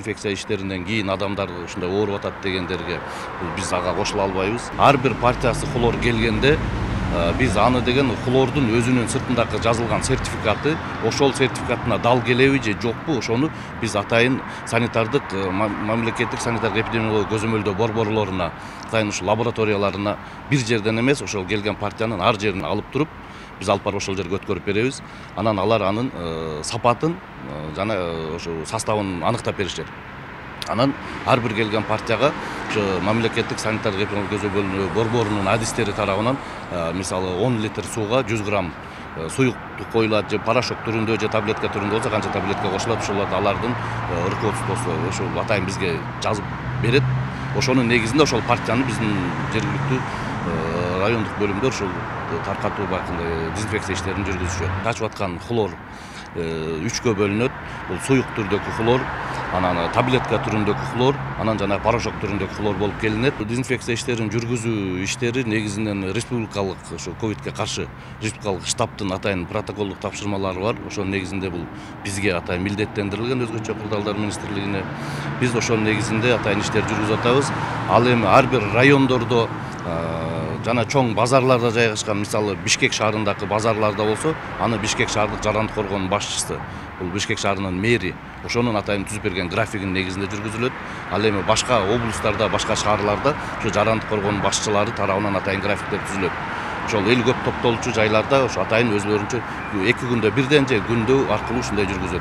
дезинфекция иштеринен кийин адамдар ушундай ооруп атат дегендерге биз ага кошула албайбыз. Ар бир партиясы хлор келгенде biz аны деген хлордун өзүнүн сыртындагы жазылган сертификаты, ошол сертификатына дал келеби же жокпу, ошону биз атайын санитардык мамлекеттик санитардык эпидемиология көзөмөлдөө борборлоруна, атайын ушу лабораторияларына бир жерден эмес, ошол келген партиянын ар жерин алып туруп, биз алып барып ошол жерге өткөрүп беребиз. Анан алар анын сапатын жана ошо составын аныктап беришет. Анан ар бир келген партияга мамлекеттик санитардык эпидемиология көзөмөлдөө борборунун адистери тарабынан мисалы 10 литр сууга 100 грамм суюктук коюлат же порошок түрүндө же таблетка түрүндө болсо канча таблетка кошулат, ошолорду алардын руководствосу ошол атайын бизге жазып берет. Ошонун негизинде ошол партияны биздин жергиликтүү райондук бөлүмдөр ошол таркатуу баркында дезинфекция иштерин жүргүзүшөт. Качып аткан хлор 3кө бөлүнөт. Бул суюк түрдөгү хлор, анан таблетка түрүндөгү хлор, анан жана порошок түрүндөгү хлор болуп келинет. Дезинфекция иштерин жүргүзүү иштери негизинен республикалык ошо ковидке каршы республикалык штабтын атайын протоколдук тапшырмалары бар. Ошонун негизинде бул бизге атайын милдеттендирилген өзгөчө кырдаалдар министрлигине. Биз ошонун негизинде атайын иштерди жүргүзүп атабыз. Ал эми ар бир райондордо жана чоң базарларда жайгашкан, мисалы Бишкек шаарындагы базарларда болсо, аны Бишкек шаардык жарандык коргоонун башчысы, бул Бишкек шаарынын мэри ошонун атайын түзүп берген графигинин негизинде жүргүзүлөт. Ал эми башка облустарда, башка шаарларда ошо жарандык коргоонун башчылары тарабынан атайын графиктер түзүлөт. Ошол эл көп топтолчу жайларда ошо атайын өзлөрүнчө 2 күндө бирден же күндө аркылуу ушундай жүргүзөт.